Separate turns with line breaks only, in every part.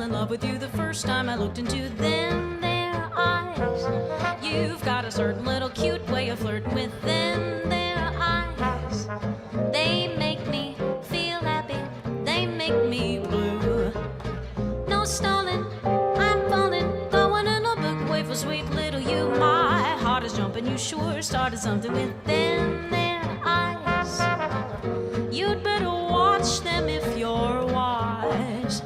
in love with you the first time I looked into them, their eyes. You've got a certain little cute way of flirting with them, their eyes. They make me feel happy, they make me blue. No stalling, I'm falling, going in a big way for sweet little you. My heart is jumping, you sure started something with them, their eyes. You'd better watch them if you're wise.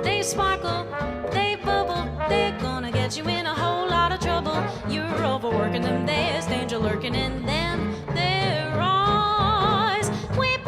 They sparkle, they bubble, they're gonna get you in a whole lot of trouble. You're overworking them, there's danger lurking in them, their eyes. We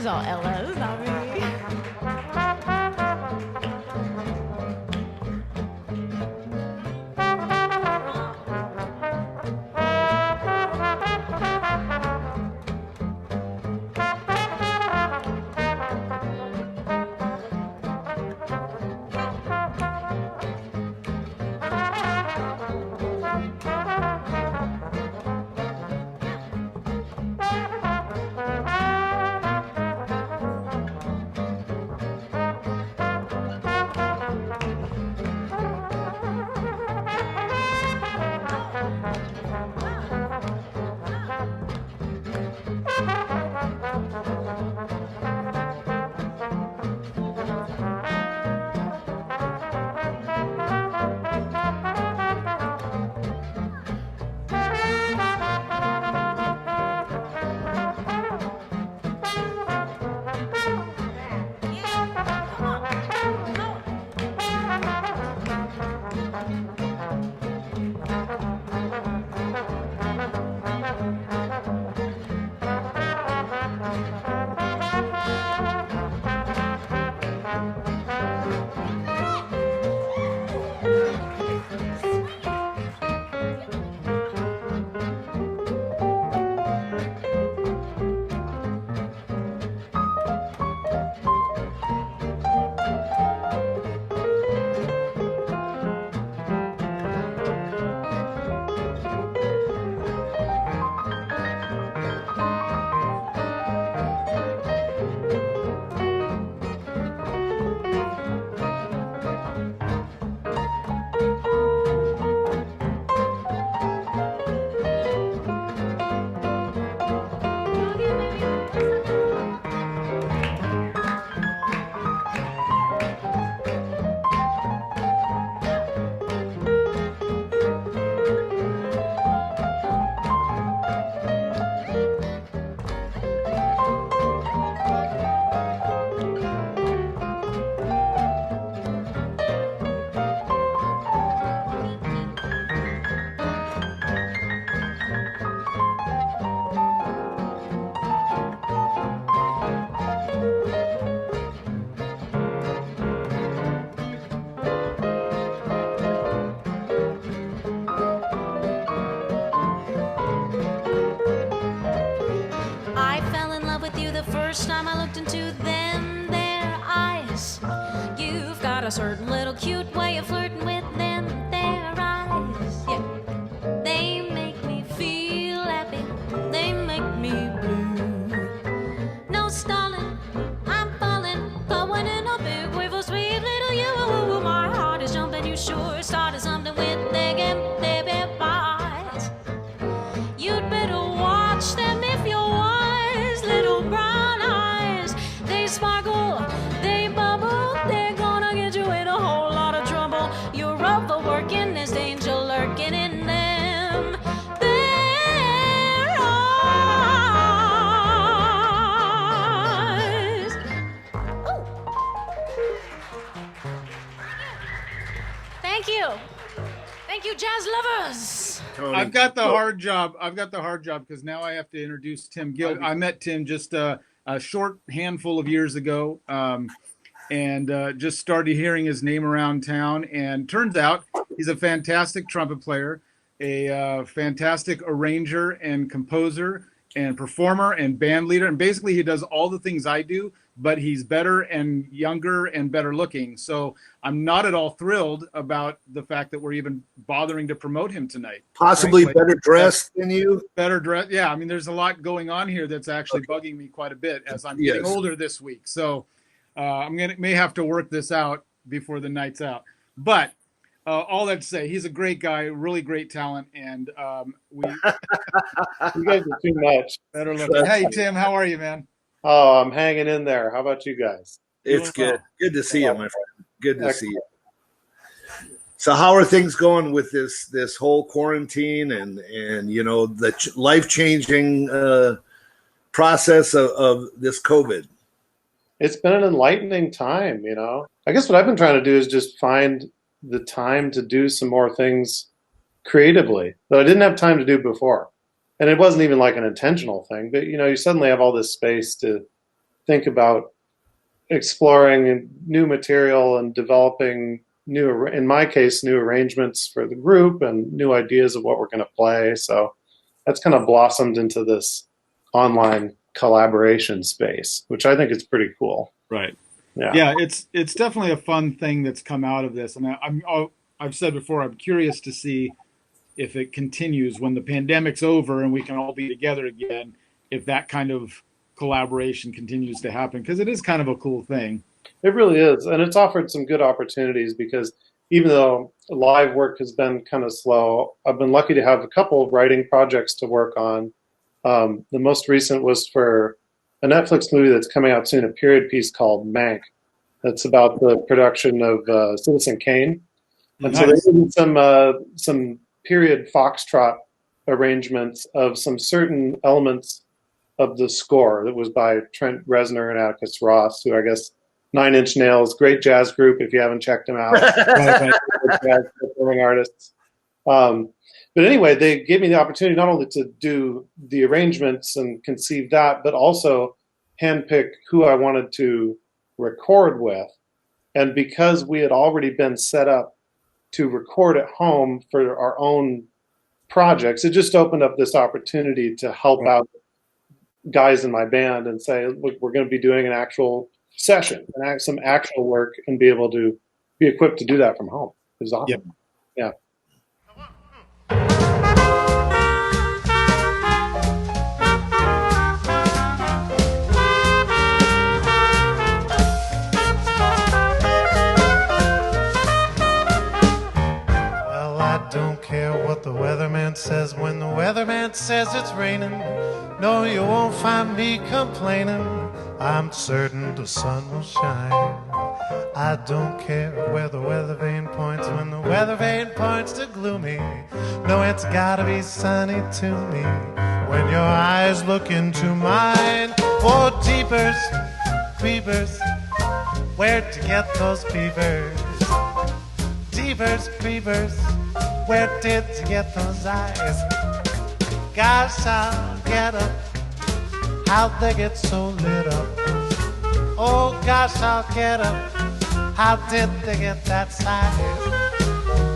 That's all Ella, it's not me. First time I looked into them, their eyes. You've got a certain little cute way of flirting with them, their eyes. Yeah, they make me feel happy, they make me blue. No stalling, I'm falling, going in a big way for sweet little you. My heart is jumping, you sure started something with them, their eyes. You'd better watch them if you're wise, little brown eyes. They sparkle, they bubble, they're gonna get you in a whole lot of trouble. You're Thank you. Thank you, jazz lovers.
Tony.
I've got the hard job. Because now I have to introduce Tim Gill. I met Tim just a short handful of years ago, and just started hearing his name around town. And turns out he's a fantastic trumpet player, a fantastic arranger and composer and performer and band leader. And basically he does all the things I do, but he's better and younger and better looking. So I'm not at all thrilled about the fact that we're even bothering to promote him tonight.
Possibly
frankly.
better dressed than you.
Better dressed. Yeah. I mean, there's a lot going on here that's actually bugging me quite a bit as I'm getting older this week. So may have to work this out before the night's out. But all that to say, he's a great guy, really great talent, and we
You guys are too much.
better look. Hey, Tim, how are you, man?
Oh, I'm hanging in there. How about you guys?
It's
Doing well.
good. Good to see you, my friend. Good to see you. So how are things going with this whole quarantine and the life-changing process of this COVID?
It's been an enlightening time, I guess what I've been trying to do is just find the time to do some more things creatively that I didn't have time to do before. And it wasn't even like an intentional thing, but you suddenly have all this space to think about exploring new material and developing in my case, new arrangements for the group and new ideas of what we're going to play. So that's kind of blossomed into this online collaboration space, which I think is pretty cool.
Right.
Yeah.
It's definitely a fun thing that's come out of this, and I've said before, I'm curious to see if it continues when the pandemic's over and we can all be together again, if that kind of collaboration continues to happen, because it is kind of a cool thing.
It really is. And it's offered some good opportunities because even though live work has been kind of slow, I've been lucky to have a couple of writing projects to work on. The most recent was for a Netflix movie that's coming out soon, a period piece called Mank. That's about the production of Citizen Kane. And
Nice.
so they did some period foxtrot arrangements of some certain elements of the score that was by Trent Reznor and Atticus Ross, who I guess Nine Inch Nails, great jazz group if you haven't checked them out. Jazz performing artists. But anyway, they gave me the opportunity not only to do the arrangements and conceive that, but also handpick who I wanted to record with. And because we had already been set up to record at home for our own projects, it just opened up this opportunity to help out guys in my band and say, look, we're going to be doing an actual session and some actual work and be able to be equipped to do that from home. It was awesome.
Yep.
Yeah.
Well, I don't care what the weatherman says when the weatherman says it's raining. No, you won't find me complaining. I'm certain the sun will shine. I don't care where the weather vane points when the weather vane points to gloomy. No, it's gotta be sunny to me when your eyes look into mine. Oh, jeepers, creepers, where'd you get those beavers? Jeepers, creepers, where did you get those eyes? Gosh, I'll get up. How'd they get so lit up? Oh gosh, I'll get up. How did they get that size?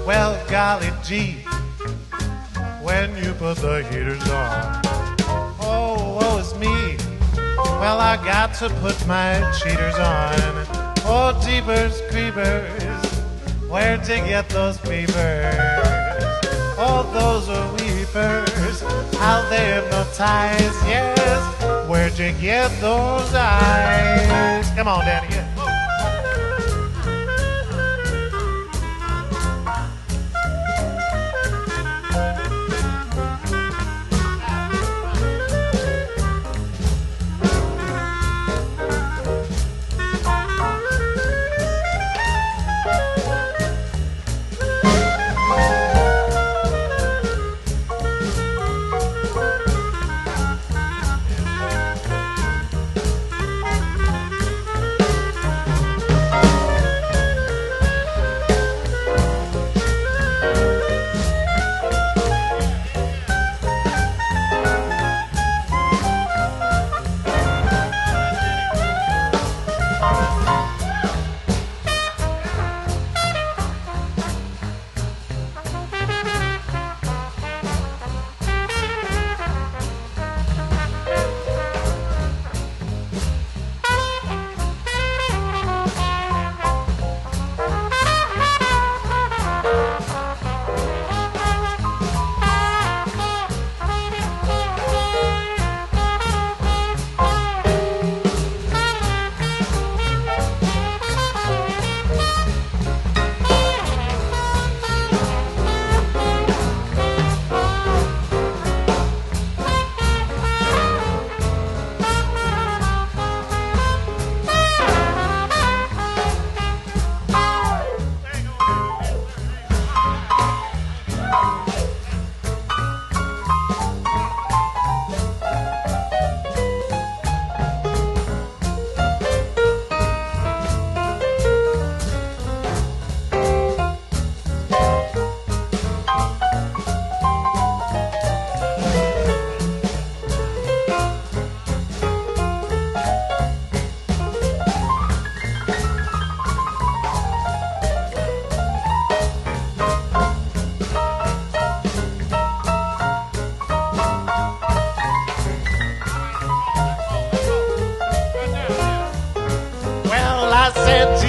Well, golly gee, when you put the heaters on. Oh, woe is me. Well, I got to put my cheaters on. Oh, jeepers, creepers, where'd you get those beavers? Oh, those are weepers, how they hypnotize, yes. Where'd you get those eyes? Come on, Danny. Yeah.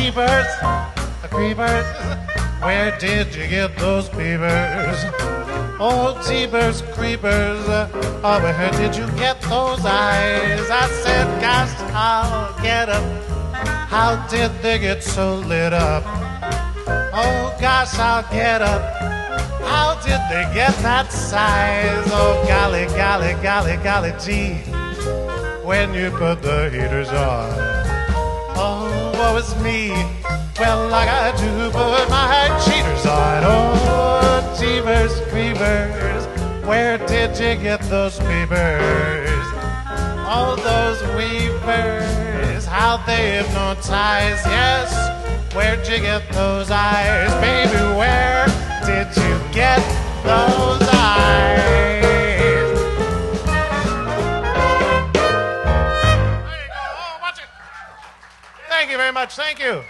jeepers, creepers, where did you get those beavers? Oh, jeepers, creepers, oh, where did you get those eyes? I said, gosh, I'll get up. How did they get so lit up? Oh, gosh, I'll get up. How did they get that size? Oh, golly, golly, golly, golly, gee, when you put the heaters on. Oh, woe is me. Well, I got to put my cheaters on. Oh, jeepers, creepers, where did you get those beavers? Oh, those weavers, how they hypnotize. Yes, where'd you get those eyes? Baby, where did you get those eyes? There you go. Oh, watch it. Thank you very much. Thank you.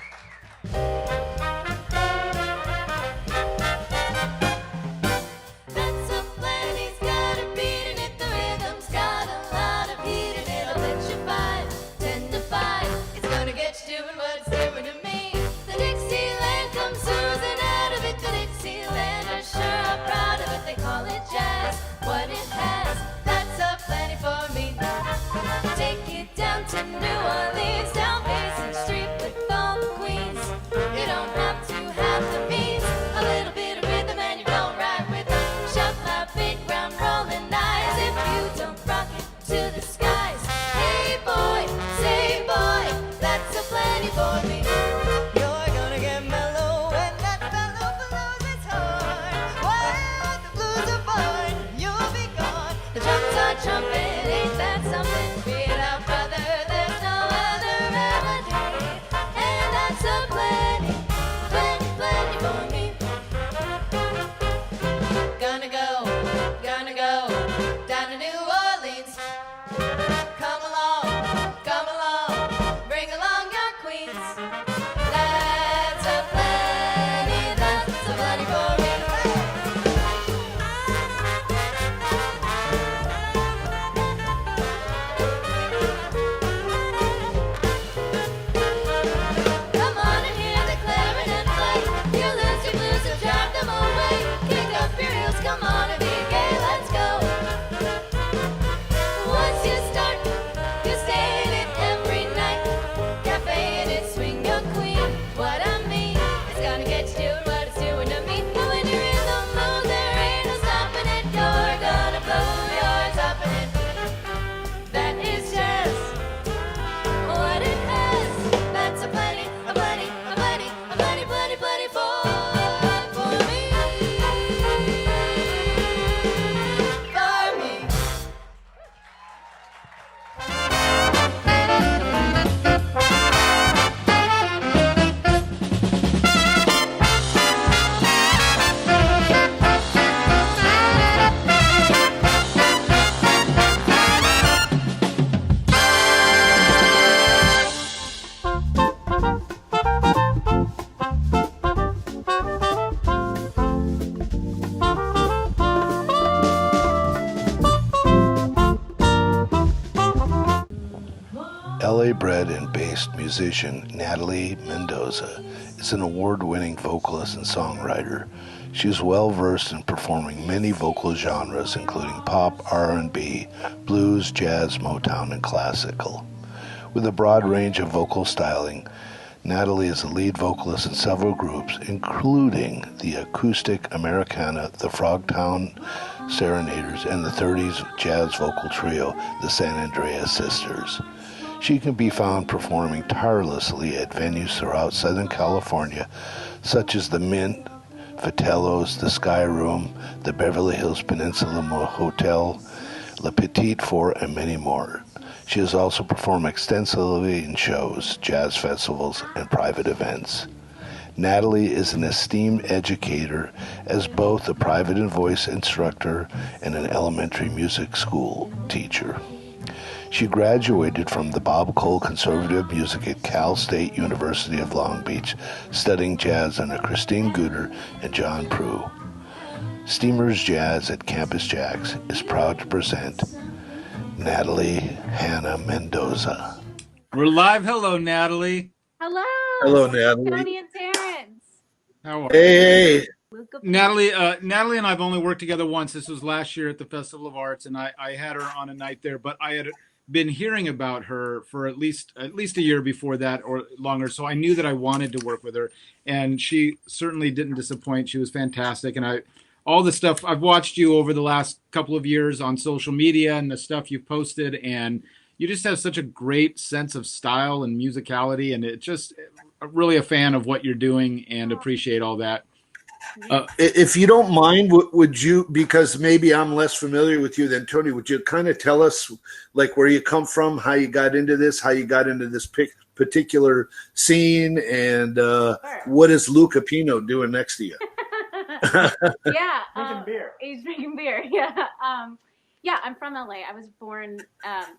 That's a plan, he's got a beat in it, the rhythm's got a lot of heat in it. I'll bet you 5, 10 to 5, it's gonna get you doing what it's doing to me. The Dixieland comes oozing out of it, the Dixielanders sure are proud of it. They call it jazz, what it has, that's a plenty for me. Take it down to New Orleans, down Basin Street with all the queens. You don't have to have the means, a little bit of rhythm and you roll right with it. Shove my big round rolling eyes if you don't rock it to the skies. Hey boy, say boy, that's a plenty for me. You're gonna get mellow when that fellow blows his horn. While the blues are born, you'll be gone. The drums are trumpet, ain't that something? Beat out, brother, there's no other melody. And that's a plenty, plenty, plenty for me. Gonna go down to New Orleans. Come along, bring along your queens. That's a plenty for me. Come on and hear the clarinet play. You lose your blues and drive them away. Kick up your heels, come on and be gay, let's go. Once you start, you stay in it every night. Cafe in it, swing your queen. What I mean, it's gonna get you doing what it's doing to me. And when you're in the mood, there ain't no stopping it. You're gonna blow your top in it. That is jazz, what it has. That's a plenty, a plenty, a plenty, a plenty, plenty, plenty for me. For me.
LA bred and based musician Natalie Mendoza is an award-winning vocalist and songwriter. She is well versed in performing many vocal genres including pop, R&B, blues, jazz, Motown, and classical. With a broad range of vocal styling, Natalie is the lead vocalist in several groups, including the acoustic Americana, the Frogtown Serenaders, and the 30s jazz vocal trio, the San Andreas Sisters. She can be found performing tirelessly at venues throughout Southern California, such as the Mint, Vitello's, the Sky Room, the Beverly Hills Peninsula Hotel, Le Petit Four, and many more. She has also performed extensively in shows, jazz festivals, and private events. Natalie is an esteemed educator as both a private and voice instructor and an elementary music school teacher. She graduated from the Bob Cole Conservative of Music at Cal State University of Long Beach, studying jazz under Christine Gooder and John Prue. Steamers Jazz at Campus JAX is proud to present Natalie Hannah Mendoza.
We're live. Hello, Natalie.
Hello.
Hello, Natalie.
Tony and Terrence.
How are
Hey,
Luca
Natalie, Natalie and I've only worked together once. This was last year at the Festival of Arts, and I had her on a night there. But I had been hearing about her for at least a year before that or longer, so I knew that I wanted to work with her, and she certainly didn't disappoint. She was fantastic, and all the stuff I've watched you over the last couple of years on social media and the stuff you've posted, and you just have such a great sense of style and musicality, and it just really a fan of what you're doing and appreciate all that.
if you don't mind, would you, because maybe I'm less familiar with you than Tony, would you kind of tell us like where you come from, how you got into this, particular scene, and what is Luca Pino doing next to you?
Yeah.
Drinking beer.
He's drinking beer. Yeah. Yeah, I'm from LA. I was born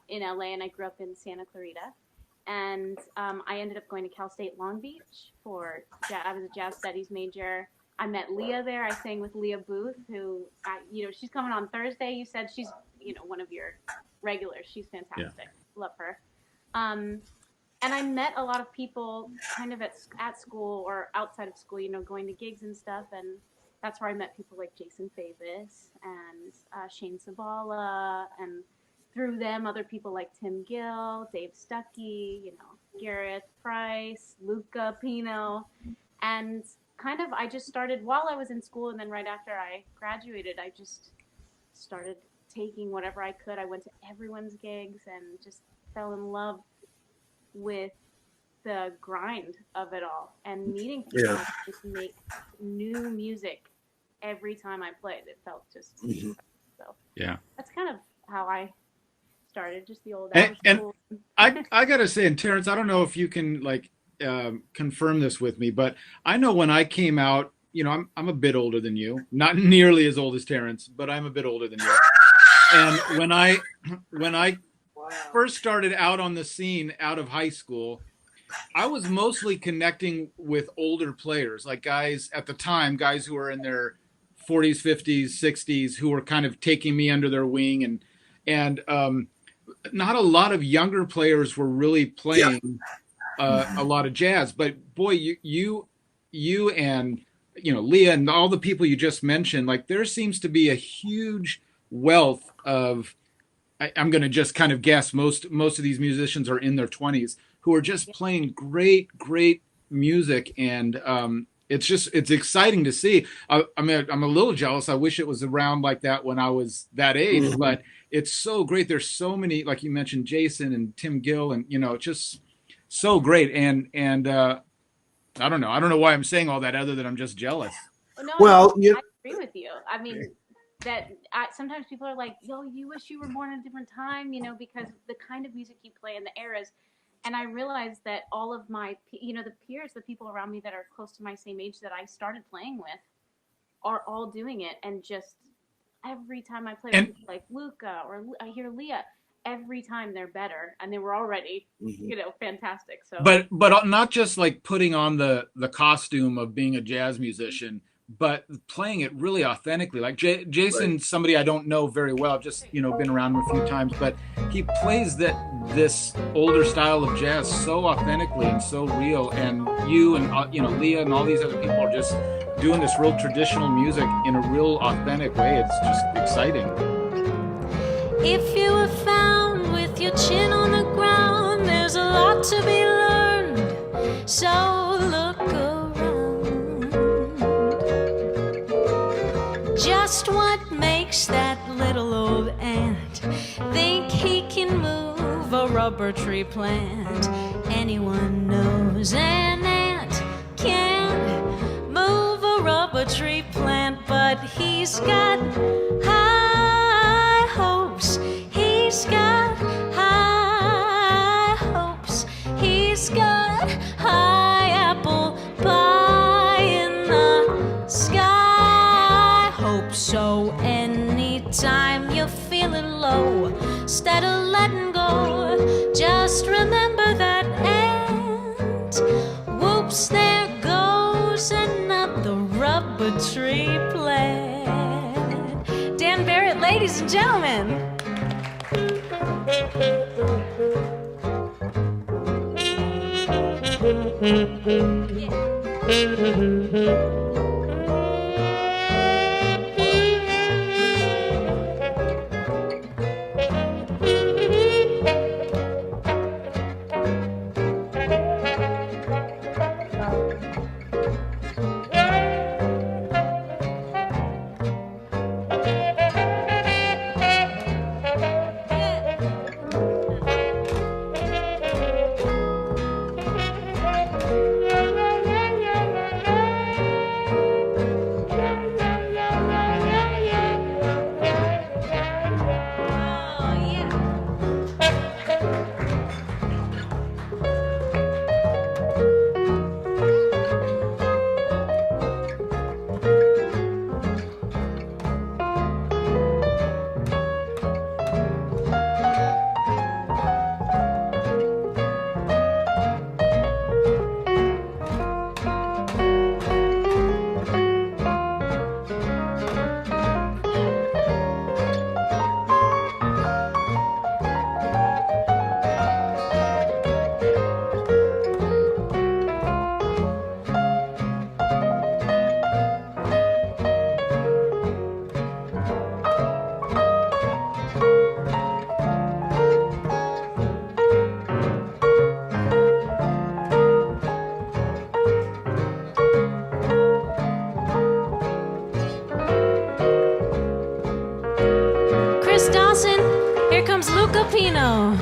in LA and I grew up in Santa Clarita. And I ended up going to Cal State Long Beach I was a jazz studies major. I met Leah there. I sang with Leah Booth, who, she's coming on Thursday. You said she's, one of your regulars. She's fantastic. Yeah. Love her. And I met a lot of people kind of at school or outside of school, going to gigs and stuff. And that's where I met people like Jason Favis and Shane Sabala. And through them, other people like Tim Gill, Dave Stuckey, Gareth Price, Luca Pino. And kind of I just started while I was in school, and then right after I graduated, I just started taking whatever I could. I went to everyone's gigs and just fell in love with the grind of it all and meeting people to just make new music every time I played. It felt just so. Yeah, that's kind of how I started, just the old
and I gotta say, and Terrence, I don't know if you can confirm this with me, but I know when I came out, I'm a bit older than you, not nearly as old as Terrence, but I'm a bit older than you. And when I first started out on the scene out of high school, I was mostly connecting with older players, like guys who were in their 40s, 50s, 60s, who were kind of taking me under their wing, and not a lot of younger players were really playing a lot of jazz. But boy, you and Leah and all the people you just mentioned, like there seems to be a huge wealth of, I'm going to just kind of guess, most of these musicians are in their 20s who are just playing great music, and it's exciting to see. I'm a little jealous. I wish it was around like that when I was that age, but it's so great. There's so many, like you mentioned, Jason and Tim Gill, and just so great. And I don't know why I'm saying all that other than I'm just jealous.
Well, I agree with you. I mean, sometimes people are like, yo, you wish you were born in a different time, because the kind of music you play and the eras. And I realized that all of my, the peers, the people around me that are close to my same age that I started playing with are all doing it. And just every time I play with like Luca or I hear Leah, every time they're better, and they were already, fantastic. So, but
not just like putting on the costume of being a jazz musician, but playing it really authentically. Like Jason, somebody I don't know very well, I've just been around him a few times, but he plays this older style of jazz so authentically and so real. And you and Leah and all these other people are just doing this real traditional music in a real authentic way. It's just exciting.
If you were found with your chin on the ground, there's a lot to be learned, so look around. Just what makes that little old ant think he can move a rubber tree plant? Anyone knows an ant can't move a rubber tree plant, but he's got high hopes. He's got high hopes. He's got high apple pie in the sky. Hope so anytime you're feeling low, instead of letting go, just remember that ant. Whoops, there goes another rubber tree plant. Dan Barrett, ladies and gentlemen. Chris Dawson, here comes Luca Pino.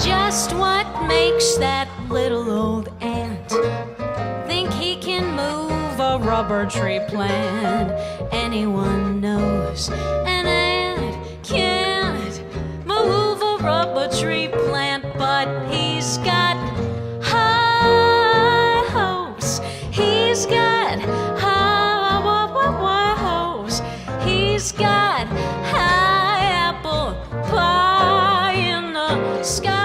Just what makes that little old ant think he can move a rubber tree plant? Anyone knows an ant can't move a rubber tree plant, but he's got high hopes. He's got high hopes. He's got high apple pie in the sky.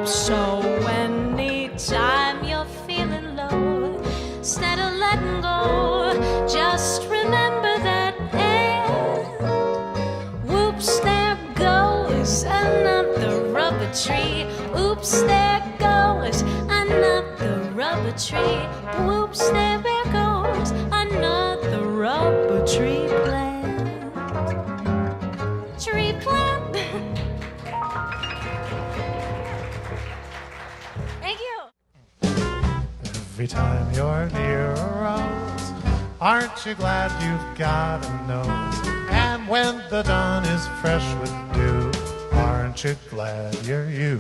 So anytime you're feeling low, instead of letting go, just remember that ant. Whoops, there goes another rubber tree. Oops, there goes another rubber tree. Whoops, there goes another rubber tree plant. Tree plant. Thank you.
Every time you're near a rose, aren't you glad you've got a nose? And when the dawn is fresh with dew, aren't you glad you're you?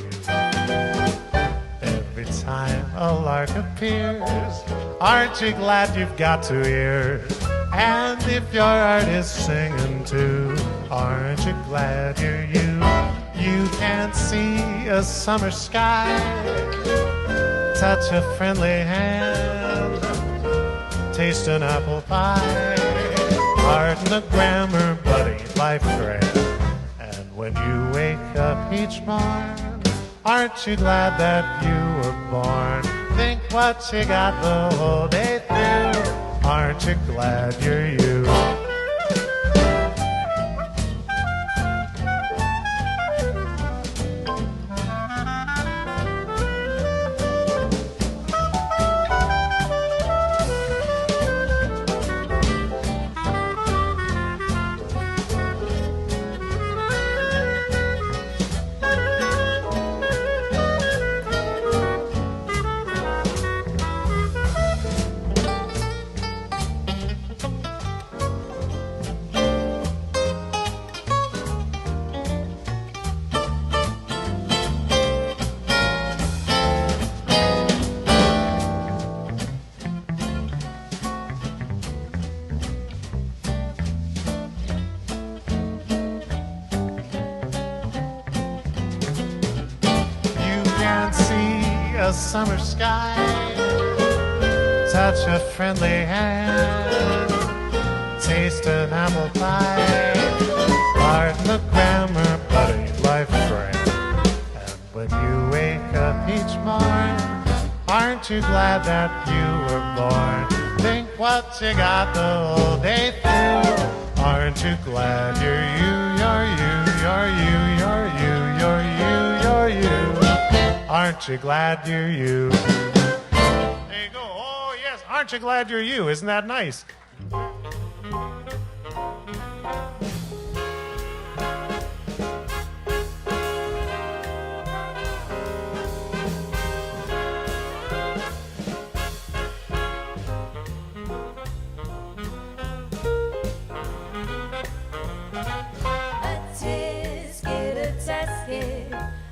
Every time a lark appears, aren't you glad you've got 2 ears? And if your heart is singing too, aren't you glad you're you? You can see a summer sky, touch a friendly hand, taste an apple pie. Pardon the grammar, buddy, life grand. And when you wake up each morn, aren't you glad that you were born? Think what you got the whole day through, aren't you glad you're you? the summer sky. Touch a friendly hand, taste an apple pie. Pardon the grammar, but ain't life grand? And when you wake up each morn, aren't you glad that you were born? Think what you got the whole day through. Aren't you glad you're you, you're you, you're you, you're you, you're you, you're you? Aren't you glad you're you? There you go. Oh, yes. Aren't you glad you're you? Isn't that nice?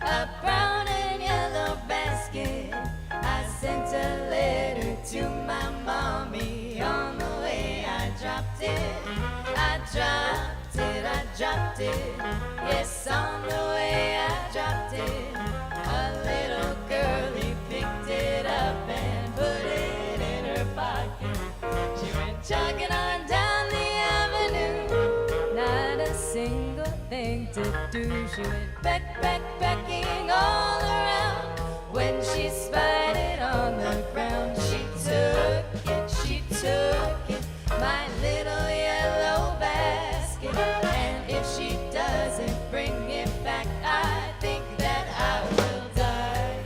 A brown and yellow basket. I sent a letter to my mommy. On the way I dropped it. I dropped it, I dropped it. Yes, on the way I dropped it. A little girlie picked it up and put it in her pocket. She went jogging on down the avenue. Not a single thing to do. She went becking all around. When she spied it on the ground, she took it, my little yellow basket. And if she doesn't bring it back, I think that I will die.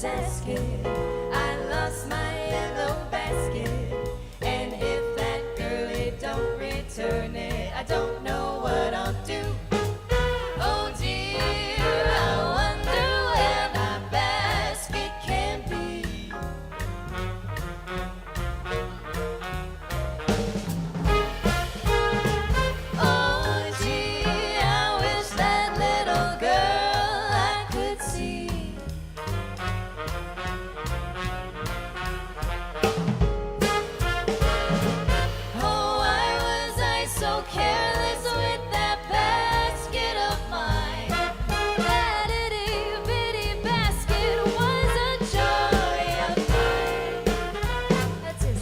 Tasket. I lost my yellow basket, and if that girlie don't return it, I don't know what I'll do. Oh dear, I wonder where my basket can be. Oh gee, I wish that little girl I could see. Careless with that basket of mine. That itty bitty basket was a joy of mine. That's it.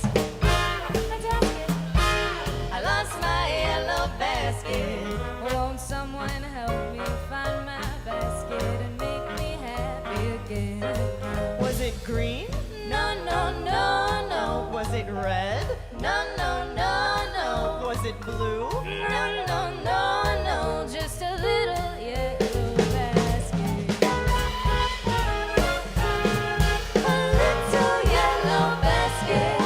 I lost my yellow basket. Won't someone help me find my basket and make me happy again? Was it green? No, no, no, no. Was it red? No, no, no, no. Was it blue? No, no, no, no. Just a little yellow basket. A little yellow basket.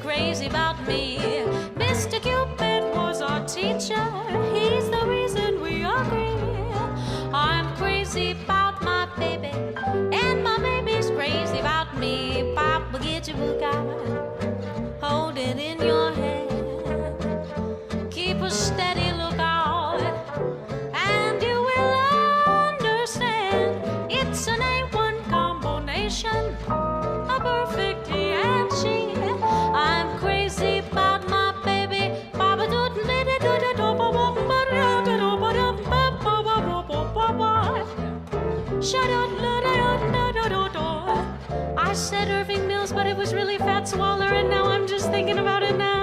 Crazy about me. Mr. Cupid was our teacher. He's the reason we agree. I'm crazy about my baby, and my baby's crazy about me. Papa, get your book out, hold it in your hand, keep a steady lookout, and you will understand. Fats Waller, and now I'm just thinking about it now.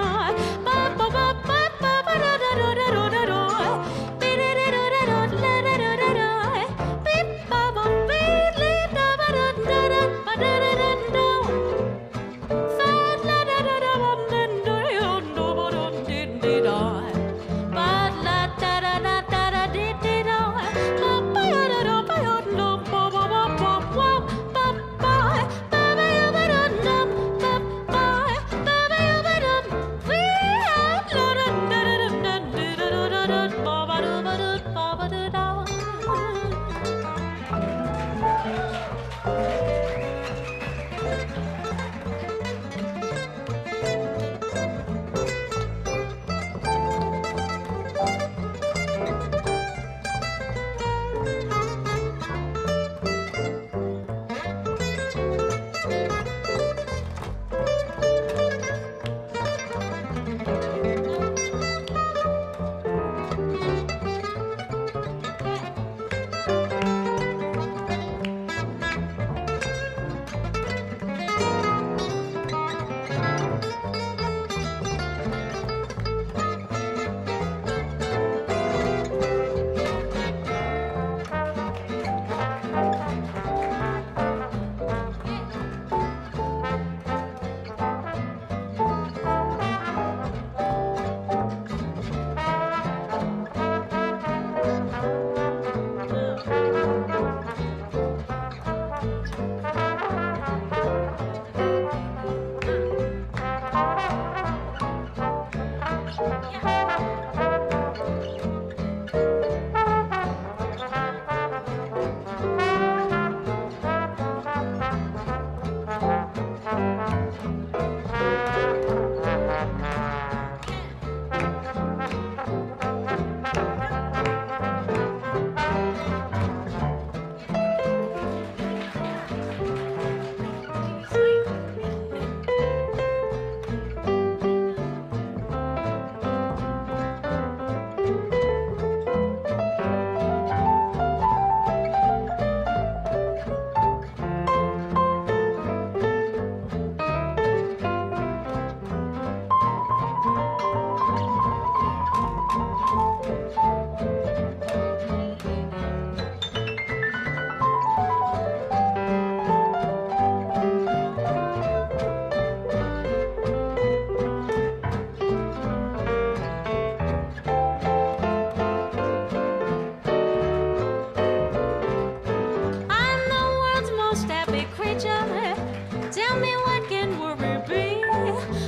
Tell me what can worry be?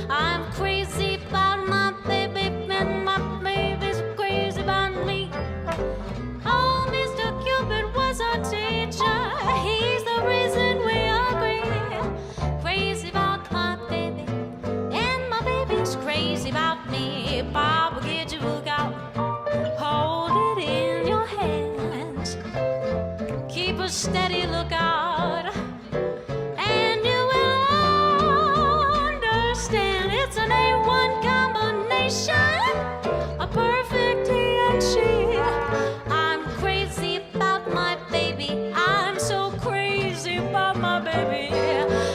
I'm crazy about my baby, and my baby's crazy about me. Oh, Mr. Cupid was our teacher. He's the reason we agree. Crazy about my baby, and my baby's crazy about me. Papa, get your book out. Hold it in your hands. Keep a steady lookout. It's an A1 combination, a perfect he and she. I'm crazy about my baby. I'm so crazy about my baby.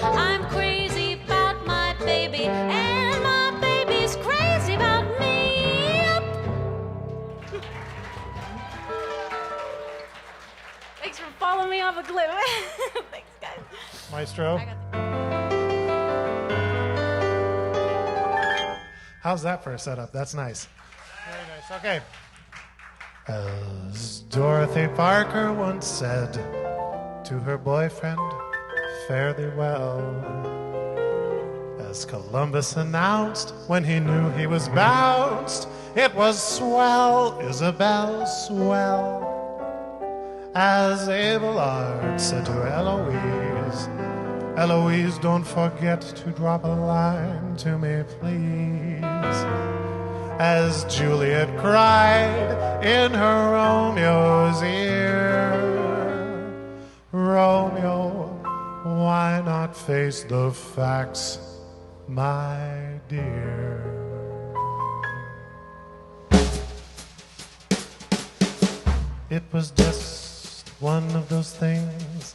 I'm crazy about my baby, and my baby's crazy about me. Thanks for following me off a cliff. Thanks, guys.
Maestro. How's that for a setup? That's nice. Very nice. Okay. As Dorothy Parker once said to her boyfriend, fare thee well. As Columbus announced when he knew he was bounced, it was swell, Isabel, swell. As Abelard said to Eloise, Eloise, don't forget to drop a line to me, please. As Juliet cried in her Romeo's ear, Romeo, why not face the facts, my dear? It was just one of those things,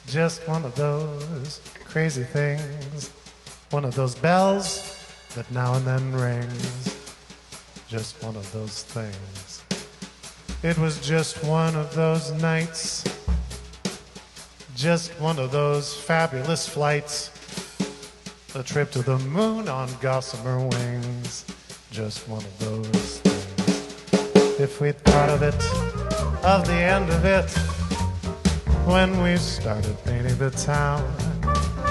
just one of those crazy things. One of those bells that now and then rings. Just one of those things. It was just one of those nights. Just one of those fabulous flights. A trip to the moon on gossamer wings. Just one of those things. If we'd thought of it, of the end of it, when we started painting the town,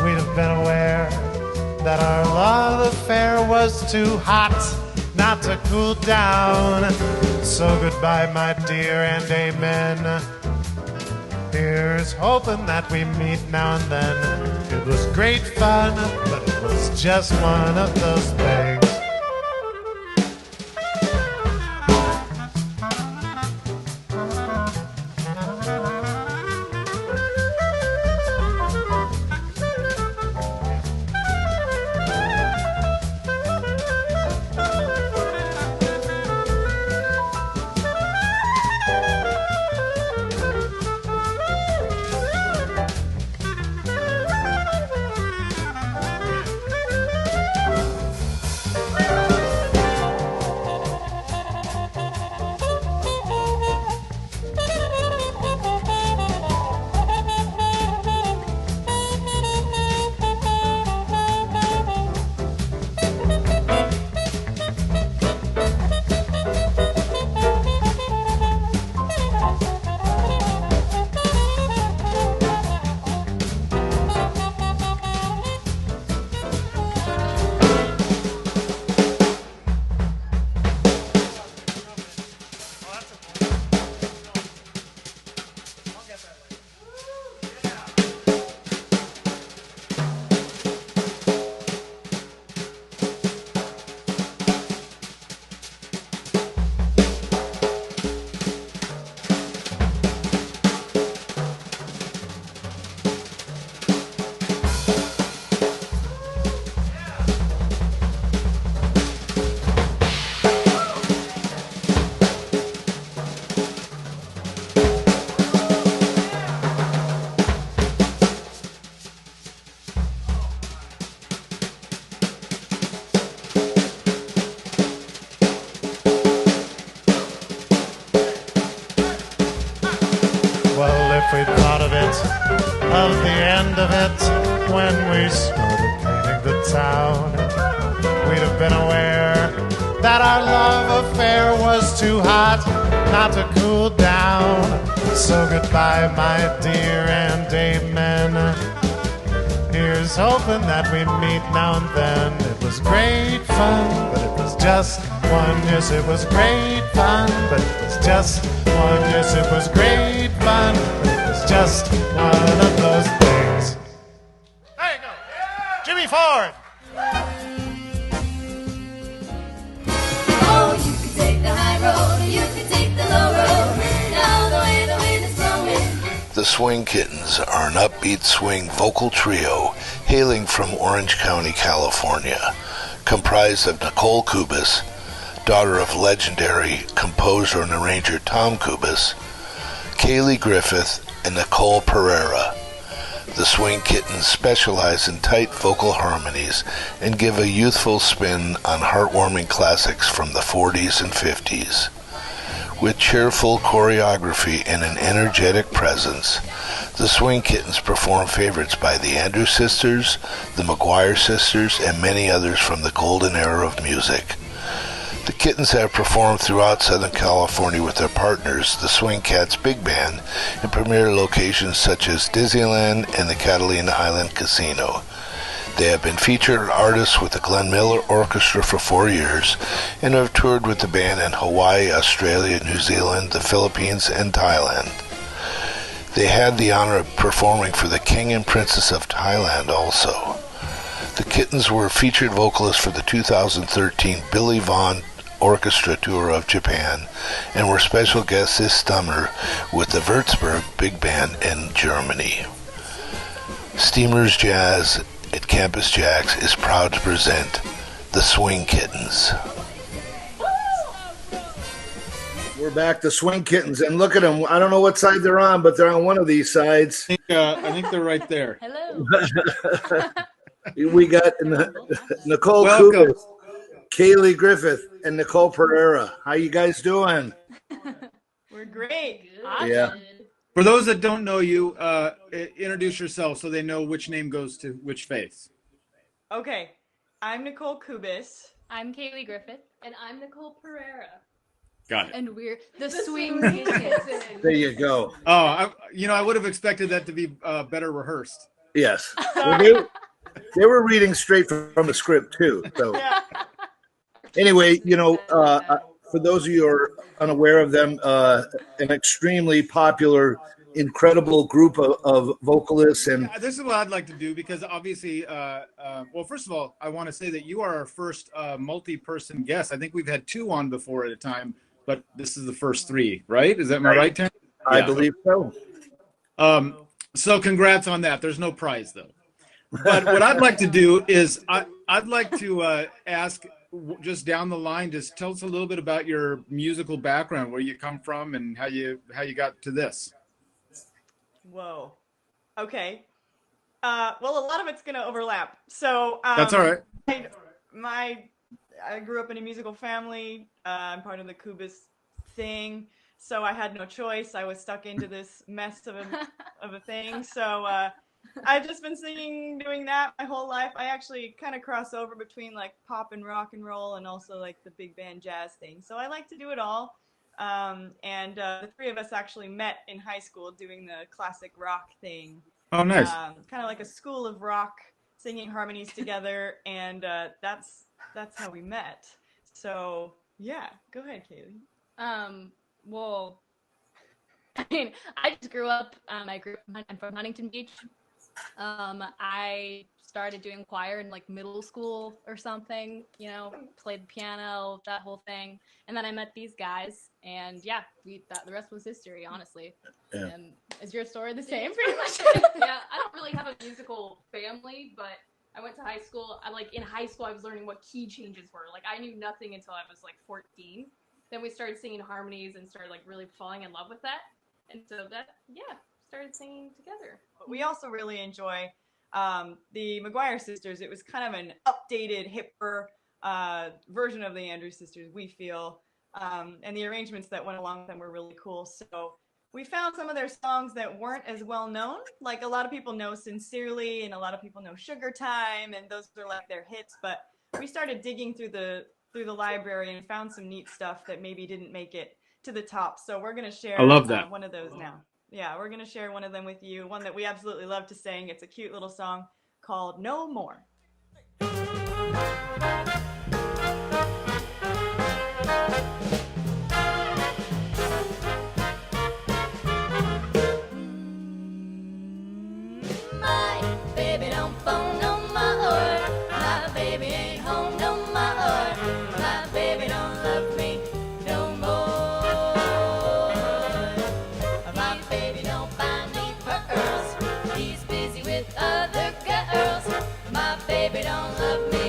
we'd have been aware that our love affair was too hot not to cool down. So goodbye, my dear, and amen. Here's hoping that we meet now and then. It was great fun, but it was just one of those things. If we thought of it, of the end of it, when we started painting the town, we'd have been aware that our love affair was too hot not to cool down. So goodbye, my dear, and amen. Here's hoping that we meet now and then. It was great fun, but it was just one. Yes, it was great fun, but it was just one. Yes, it was great fun, but it was just one of those things. There you go. Jimmy Ford.
Oh, you can take the high road, or you can take the low road. Now the way the wind is blowing.
The Swing Kittens are an upbeat swing vocal trio hailing from Orange County, California, comprised of Nicole Kubis, daughter of legendary composer and arranger Tom Kubis, Kaylee Griffith, and Nicole Pereira. The Swing Kittens specialize in tight vocal harmonies and give a youthful spin on heartwarming classics from the 40s and 50s. With cheerful choreography and an energetic presence, the Swing Kittens perform favorites by the Andrews Sisters, the McGuire Sisters, and many others from the golden era of music. The Kittens have performed throughout Southern California with their partners, the Swing Cats Big Band, in premier locations such as Disneyland and the Catalina Island Casino. They have been featured artists with the Glenn Miller Orchestra for 4 years and have toured with the band in Hawaii, Australia, New Zealand, the Philippines, and Thailand. They had the honor of performing for the King and Princess of Thailand also. The Kittens were featured vocalists for the 2013 Billy Vaughn Orchestra Tour of Japan and were special guests this summer with the Würzburg Big Band in Germany. Steamers Jazz at Campus JAX is proud to present the Swing Kittens. We're back to Swing Kittens, and look at them. I don't know what side they're on, but they're on one of these sides.
I think they're right there.
Hello.
We got Nicole
Welcome.
Kubis, Kaylee Griffith, and Nicole Pereira. How you guys doing?
We're great.
Yeah.
For those that don't know you, introduce yourself so they know which name goes to which face.
Okay, I'm Nicole Kubis.
I'm Kaylee Griffith.
And I'm Nicole Pereira.
Got it.
And we're the Swing Kids.
There you go.
Oh, I would have expected that to be better rehearsed.
Yes. Well, they were reading straight from the script too. So
Yeah.
anyway, for those of you who are unaware of them, an extremely popular, incredible group of vocalists. And
Yeah, this is what I'd like to do because obviously, well, first of all, I want to say that you are our first multi-person guest. I think we've had 2 on before at a time, but this is the first 3, right? Is that my right, Tim?
I
Yeah.
believe so.
So congrats on that. There's no prize though. But what I'd like to do is I'd like to ask just down the line, just tell us a little bit about your musical background, where you come from, and how you got to this.
Whoa. Okay. Well, a lot of it's gonna overlap. So
That's all right.
I grew up in a musical family. I'm part of the Kubis thing, so I had no choice. I was stuck into this mess of a thing. So I've just been singing, doing that my whole life. I actually kind of cross over between like pop and rock and roll, and also like the big band jazz thing. So I like to do it all. The 3 of us actually met in high school doing the classic rock thing.
Oh, nice.
Kind of like a school of rock, singing harmonies together, and that's how we met. So yeah, go ahead, Kaylee.
Well, I mean, I just grew up. I'm from Huntington Beach. I started doing choir in like middle school or something. Played the piano, that whole thing, and then I met these guys, and yeah, the rest was history, honestly.
Yeah.
Is your story the same, pretty much?
Yeah, I don't really have a musical family, but I went to high school. In high school, I was learning what key changes were. Like, I knew nothing until I was like 14. Then we started singing harmonies and started like really falling in love with that. And so started singing together.
We also really enjoy the McGuire sisters. It was kind of an updated, hipper version of the Andrews sisters, we feel. And the arrangements that went along with them were really cool. So we found some of their songs that weren't as well known. Like a lot of people know Sincerely, and a lot of people know Sugar Time, and those are like their hits. But we started digging through the library and found some neat stuff that maybe didn't make it to the top. So we're going to share
I love that.
one of those now. Yeah, we're going to share one of them with you, one that we absolutely love to sing. It's a cute little song called No More.
My baby don't phone no more. My baby ain't home no more. My baby don't love me no more. My baby don't buy me pearls. He's busy with other girls. My baby don't love me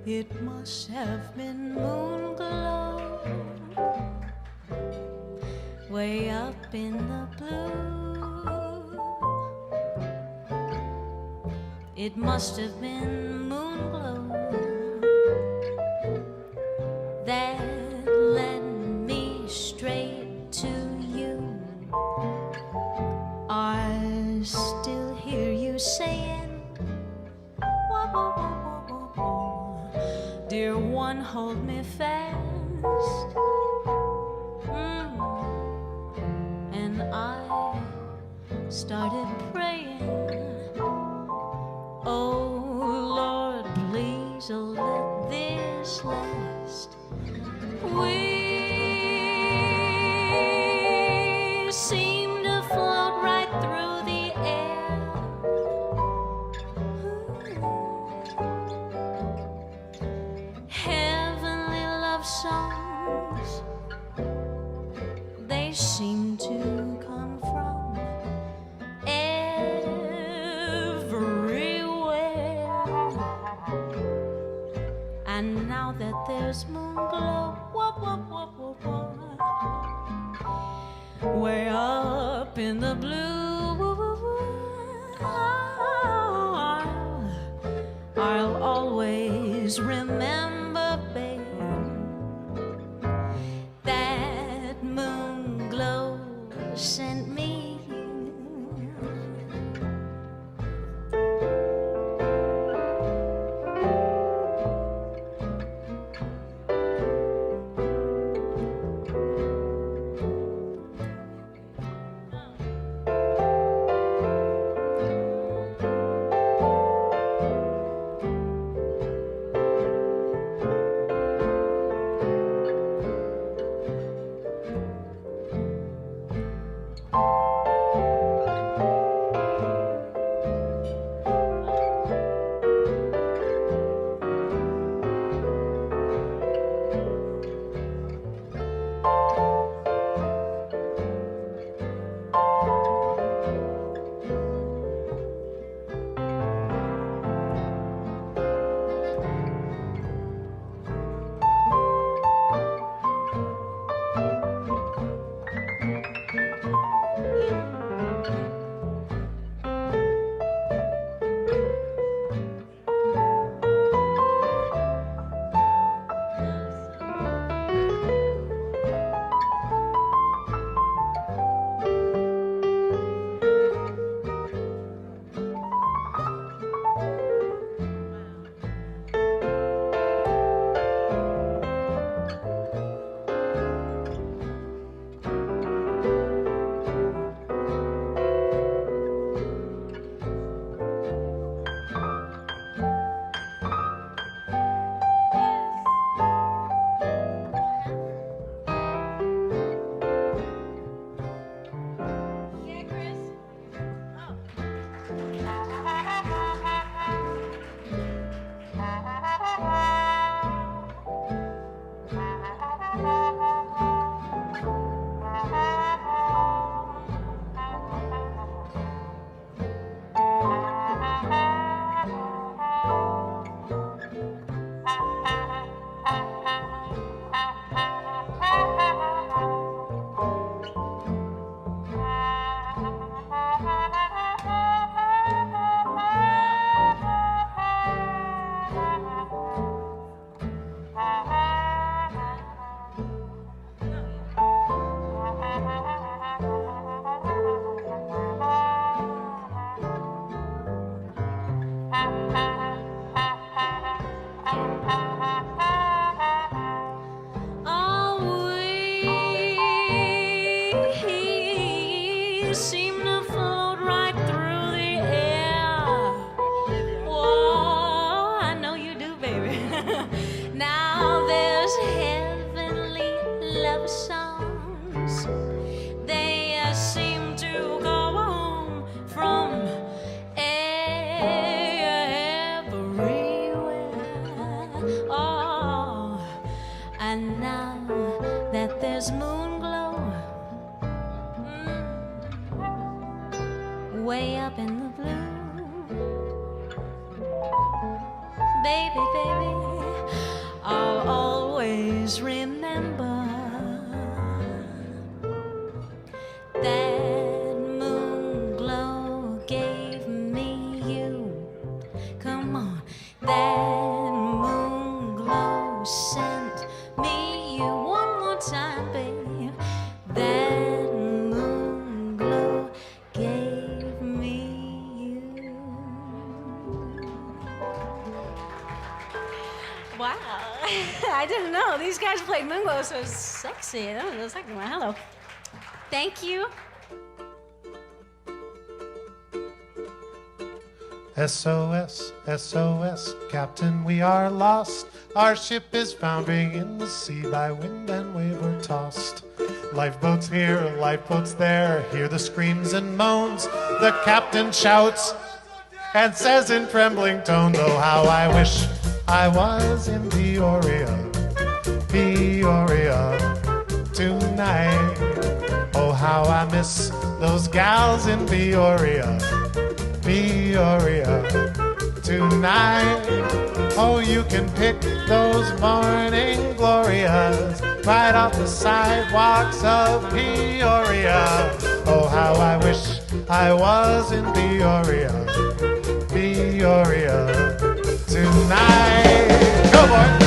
It must have been moon glow way up in the blue. It must have been moon glow that led me straight to you. I still hear you saying, wah, wah, wah, wah, wah, wah. Dear one, hold me fast. And I started praying, oh Lord, please, oh let this last. We seem to float right through the air. Heavenly love songs, they seem to come from everywhere. And now that there's moon glow, wah, wah, wah, wah, wah, way up in the blue, I'll always remember, babe, that moon glow sent me. We seem to float right through the air. Whoa, I know you do, baby. Now there's heavenly love songs. They seem to go on from everywhere. Oh, and now that there's moon glow way up in the blue, baby, baby, I'll always remember that moon glow gave me you. Come on, that moon glow sent me you. One more time, babe. That moon glow gave me you. Wow. I didn't know. These guys played moon glow so sexy. That was sexy. Well, hello. Thank you.
SOS, SOS, Captain, we are lost. Our ship is foundering in the sea, by wind and wave we're tossed. Lifeboats here, lifeboats there, hear the screams and moans. The captain shouts and says in trembling tones, oh, how I wish I was in Peoria, Peoria tonight. Oh, how I miss those gals in Peoria, Peoria tonight. Oh, you can pick those morning glorias right off the sidewalks of Peoria. Oh, how I wish I was in Peoria, Peoria tonight. Go, boy!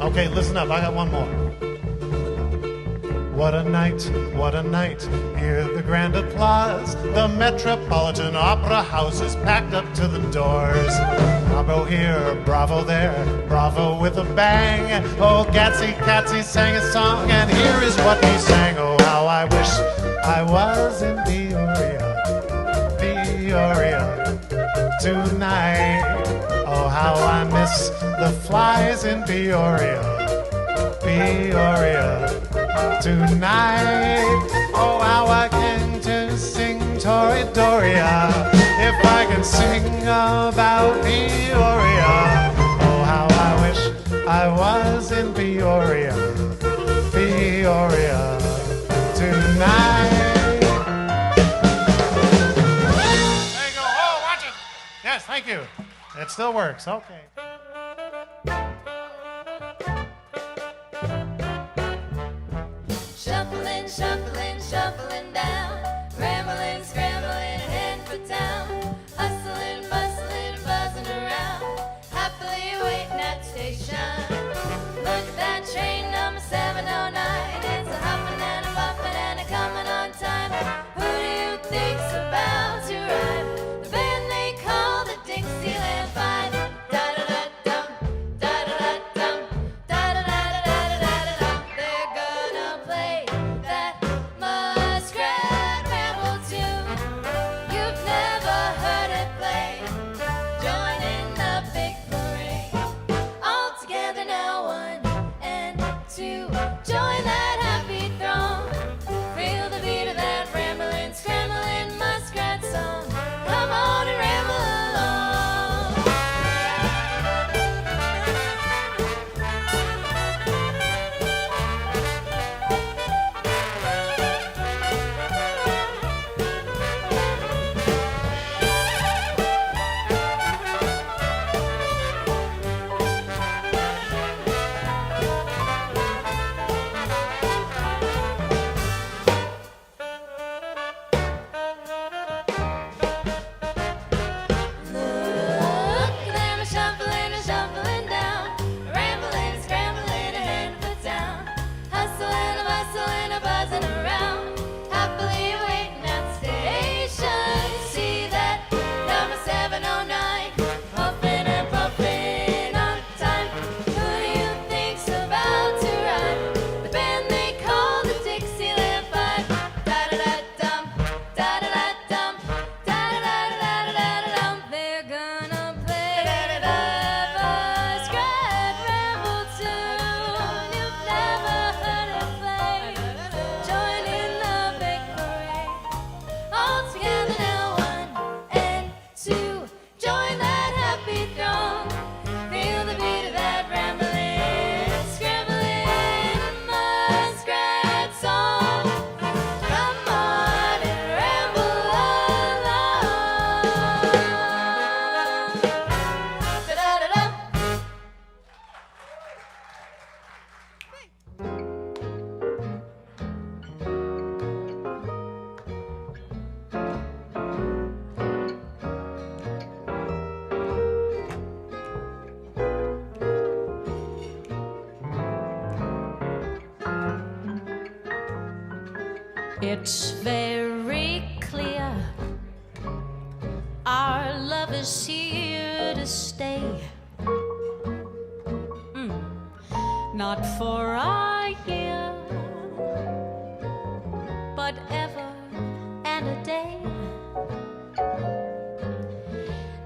Okay, listen up, I got one more. What a night, hear the grand applause. The Metropolitan Opera House is packed up to the doors. Bravo here, bravo there, bravo with a bang. Oh, Gatsy Catsy sang a song, and here is what he sang. Oh, how I wish I was in Peoria, Peoria tonight. Oh, how I miss the flies in Peoria, Peoria tonight. Oh, how I came to sing Toredoria. if I can sing about Peoria. Oh, how I wish I was in Peoria, Peoria tonight. There you go. Oh, watch it. Yes, thank you. It still works. Okay.
Shuffling, shuffling, shuffling down, rambling, scrambling, heading for town, hustling, bustling, buzzing around, happily waiting at the station. Look at that train number 709, it's a hopping and a buffing and a coming on time. Who do you think's about to ride? The band they call the Dixieland Five. Da-da-da-dum, da-da-da-dum, da-da-da-da-da-da-da-dum. They're gonna play that Muskrat Ramble tune. You've never heard it played. Join in the big parade. All together now, 1 and 2. Join that happy throng. Feel the beat of that rambling, scrambling muskrat song. Come on and ramble along. Look, them a shuffling down, rambling, scrambling, heading for town, hustling, bustling, buzzing around, happily waiting at the station. See that number 709, puffing and puffing on time. Who do you think's about to ride? The band they call the Dixieland Five. Da-da-da-dum, da-da-da-dum, da-da-da-da-da-da-dum. They're gonna play the Muskrat Ramble tune. You've never heard it played. Join in the big parade. All together now, 1 and 2. Join that happy throng. Feel the beat of that rambling, scrambling muskrat song. Come on and ramble along. Da-da-da-dum.
It's very clear our love is here to stay. Not for a year, but ever and a day.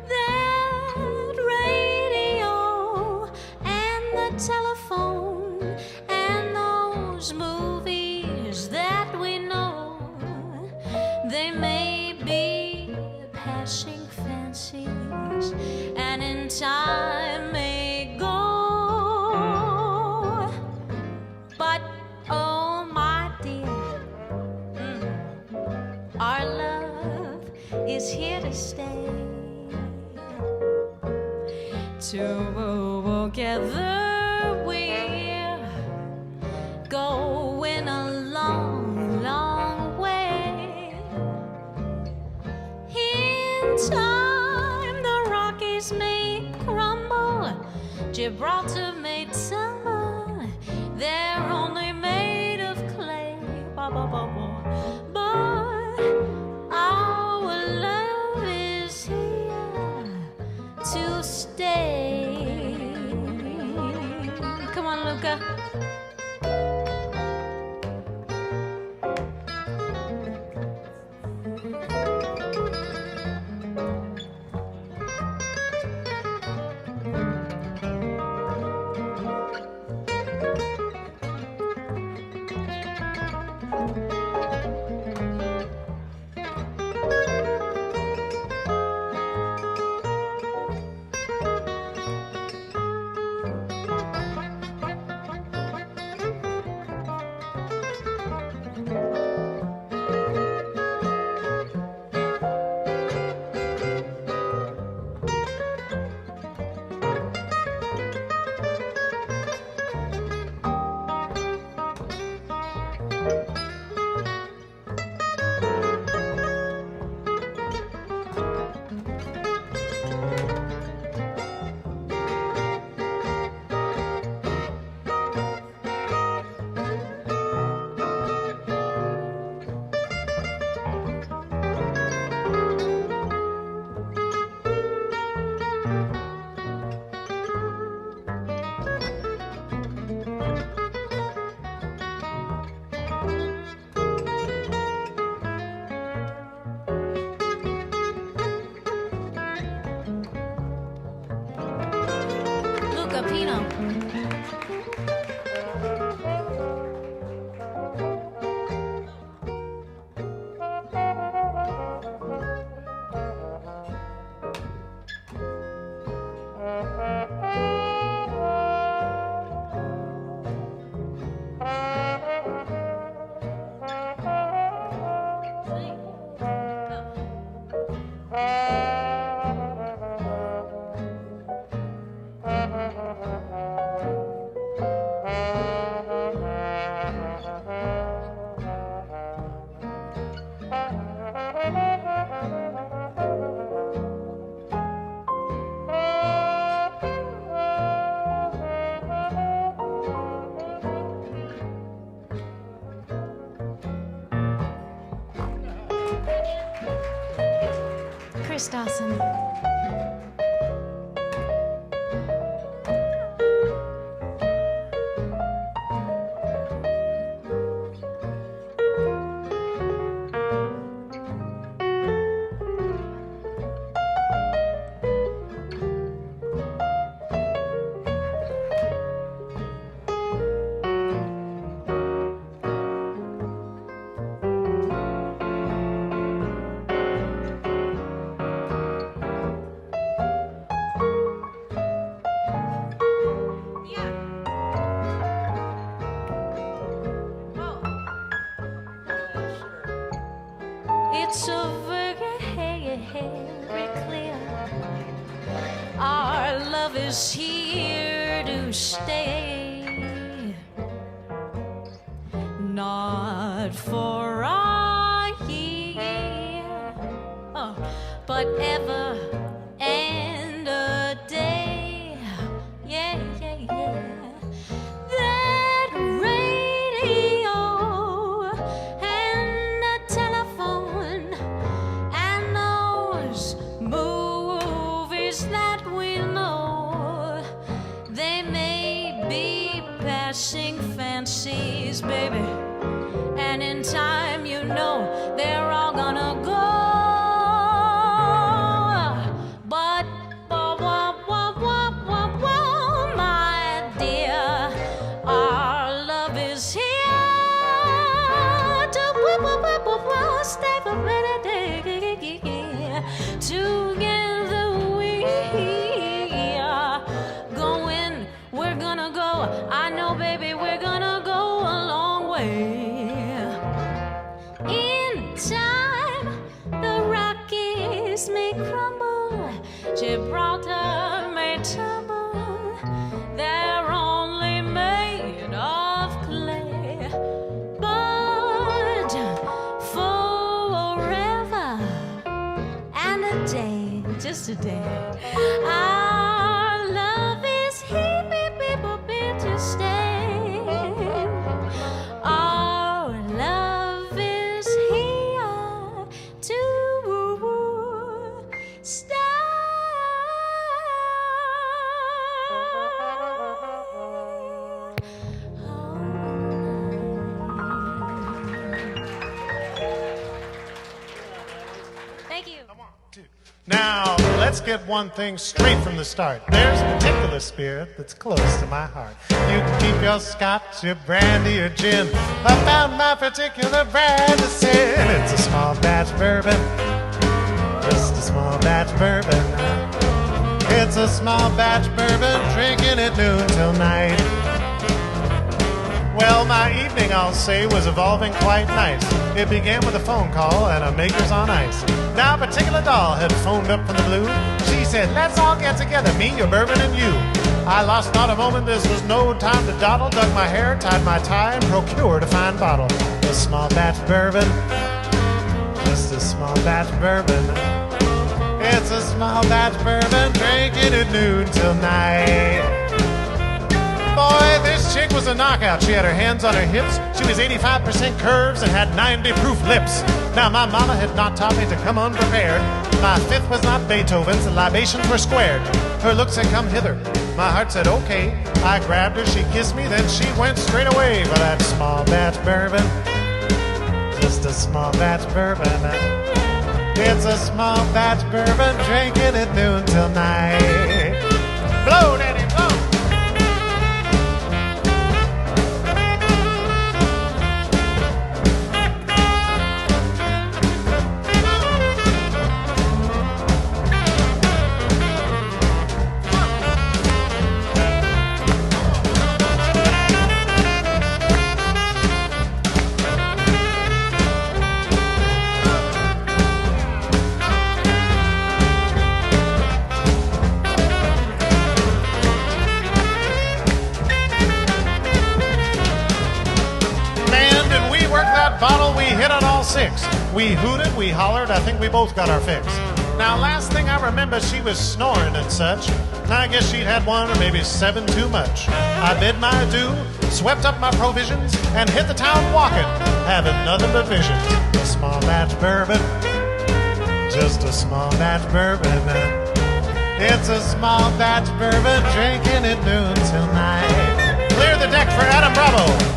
That radio and the telephone and those movies that we know, they may be passing fancies and in time may go. But oh my dear, our love is here to stay. Together we're going a long, long way. In time the Rockies may crumble, Gibraltar may tumble. They're only made of clay. But our love is here to stay. Come on, Luca. Chris Dawson. It's so very clear. Our love is here to stay. Not for a year, but ever and a day. Yeah, yeah, yeah. That radio and the telephone and those movies that we know, they may be passing fancies, baby, and in time, you know, they're all gonna go. But my dear, our love is here to stay for many days. Together we are going, we're gonna go. I know, baby, we're gonna go a long way. In time, the Rockies may crumble, Gibraltar may tumble. They're only made of clay, but forever and a day, just a day, our love is here to stay. Our love is here to stay. Thank you.
Now, let's get one thing straight from the start. There's a particular spirit that's close to my heart. You can keep your scotch, your brandy, your gin. I found my particular brand of sin. It's a small batch bourbon. Just a small batch bourbon. It's a small batch bourbon, drinking at noon till night. Well, my evening, I'll say, was evolving quite nice. It began with a phone call and a Makers on Ice. Now, a particular doll had phoned up from the blue. She said, let's all get together, me, your bourbon, and you. I lost not a moment, this was no time to dawdle. Dug my hair, tied my tie, and procured a fine bottle. A small batch bourbon, just a small batch bourbon. It's a small batch bourbon, drinking at noon till night. Boy, this chick was a knockout. She had her hands on her hips. She was 85% curves and had 90 proof lips. Now, my mama had not taught me to come unprepared. My fifth was not Beethoven's, the libations were squared. Her looks had come hither. My heart said, okay. I grabbed her, she kissed me, then she went straight away for that small batch bourbon. Just a small batch bourbon. It's a small batch bourbon, drinking at noon till night. Blow, Daddy, blow! 6. We hooted, we hollered, I think we both got our fix. Now, last thing I remember, she was snoring and such. I guess she'd had one or maybe 7 too much. I bid my adieu, swept up my provisions, and hit the town walking, having nothing but visions. A small batch bourbon, just a small batch bourbon. It's a small batch bourbon, drinking at noon till night. Clear the deck for Adam Bravo.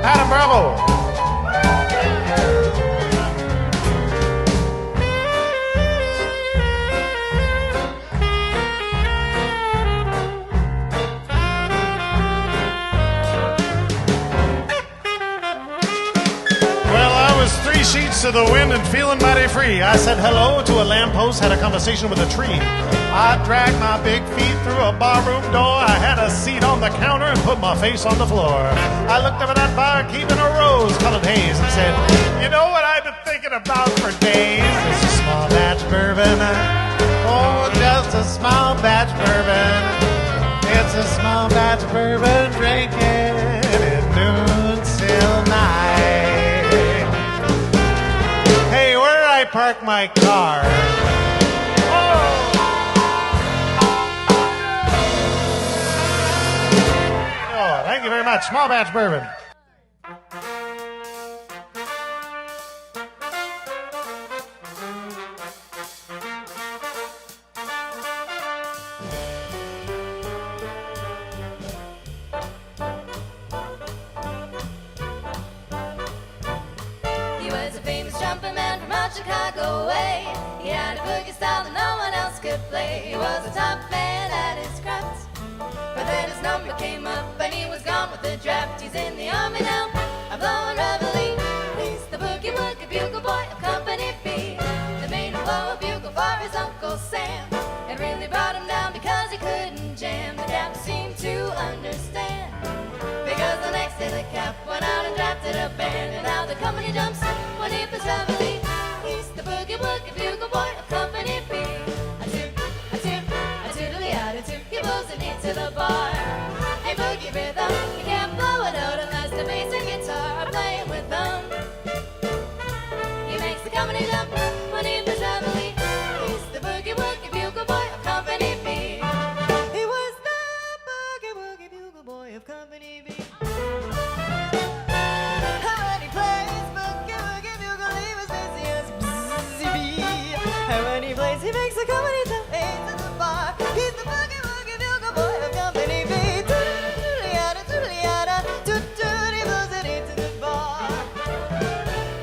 Adam Bravo. Well, I was 3 sheets to the wind and feeling mighty free. I said hello to a lamppost, had a conversation with a tree. I dragged my big feet through a barroom door. I had a seat on the counter and put my face on the floor. I looked up at that barkeep in a rose-colored haze and said, you know what I've been thinking about for days? It's a small batch bourbon. Oh, just a small batch bourbon. It's a small batch bourbon, drinking at noon till night. Hey, where did I park my car? Thank you very much. Small batch bourbon.
He was a famous jumping man from out Chicago way. He had a boogie style that no one else could play. He was a top man at his craft. But then his number came up and he was gone with the draft. He's in the army now, I'm blowing reveille. He's the boogie woogie bugle boy of Company B. They made him blow a bugle for his Uncle Sam. It really brought him down because he couldn't jam. The captain seemed to understand, because the next day the cap went out and drafted a band. And now the company jumps when he plays reveille. He's the boogie woogie bugle boy of Company B. He blows it into the bar. A boogie rhythm, you can't blow a note unless the bass and guitar are playing with them. He makes the company jump when he plays reveille. He's the boogie woogie bugle boy of Company B. He was the boogie woogie bugle boy of Company B. When he plays boogie woogie bugle, he was busy as busy bee. And when he plays, he makes the company jump into the bar. He's the boogie boy of Company B. Toodly-yada, toodly-yada, toot-toot, he blows it into the bar.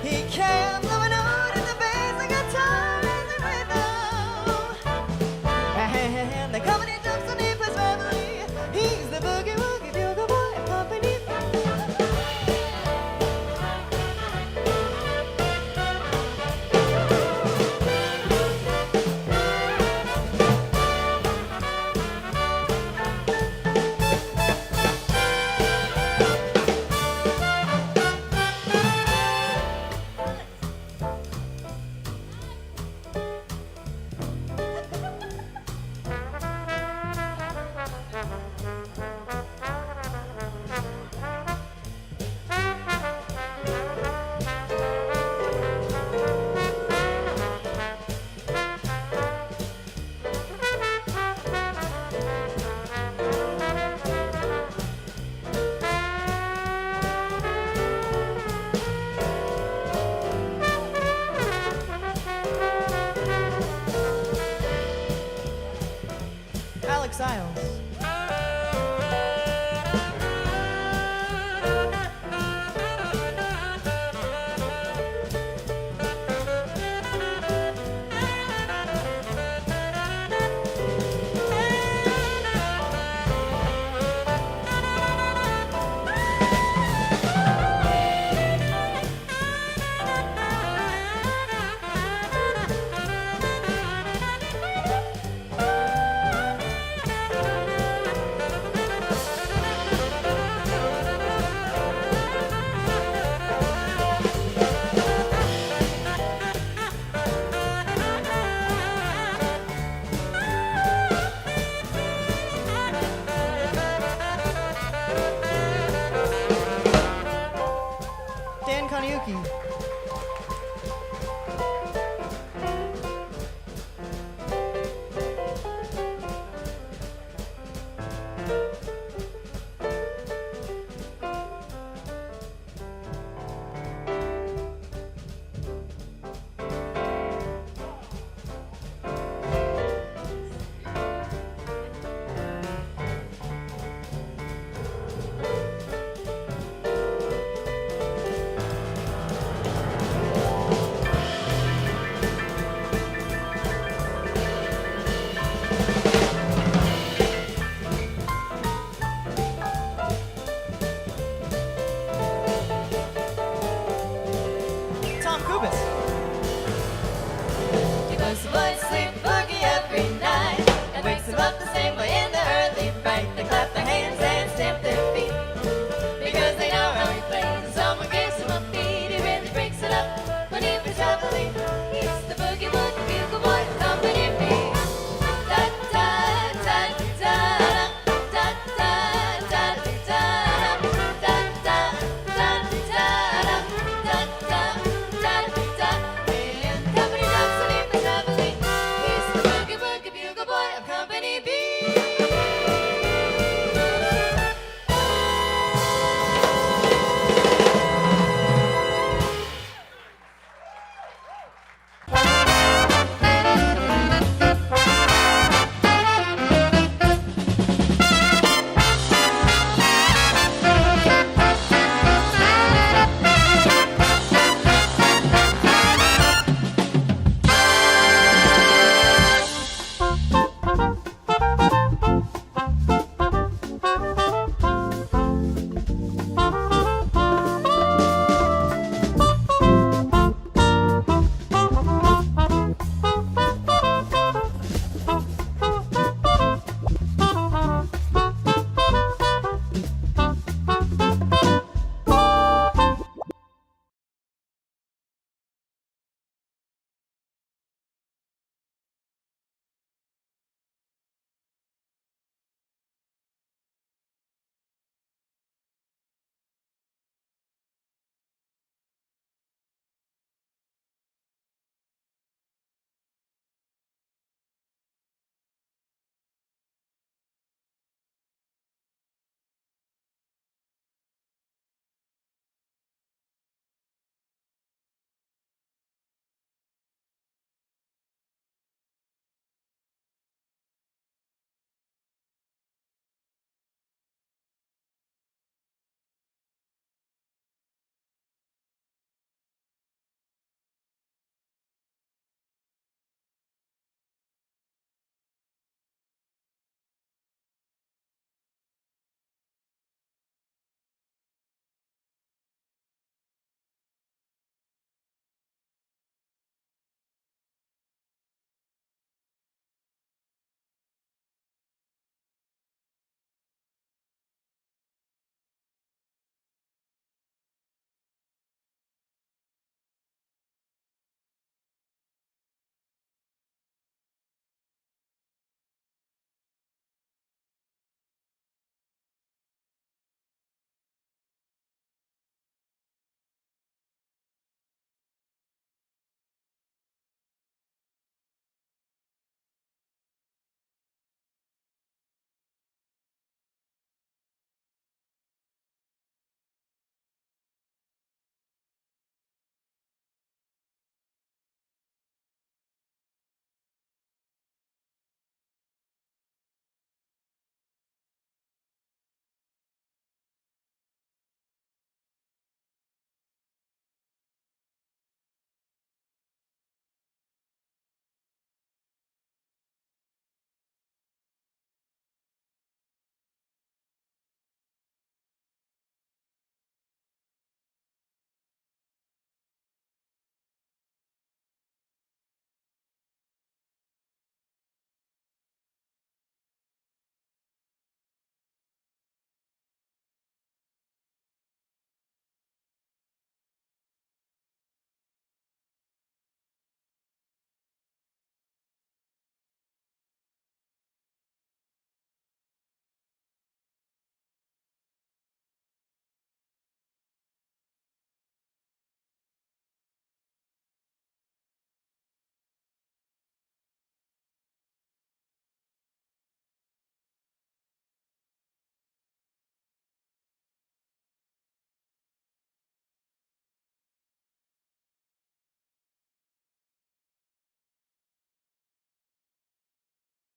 He can blow a note in the bass and guitar and the rhythm. And the company jumps when he plays reveille. He's the boogie woogie bugle boy of Company B. Siles.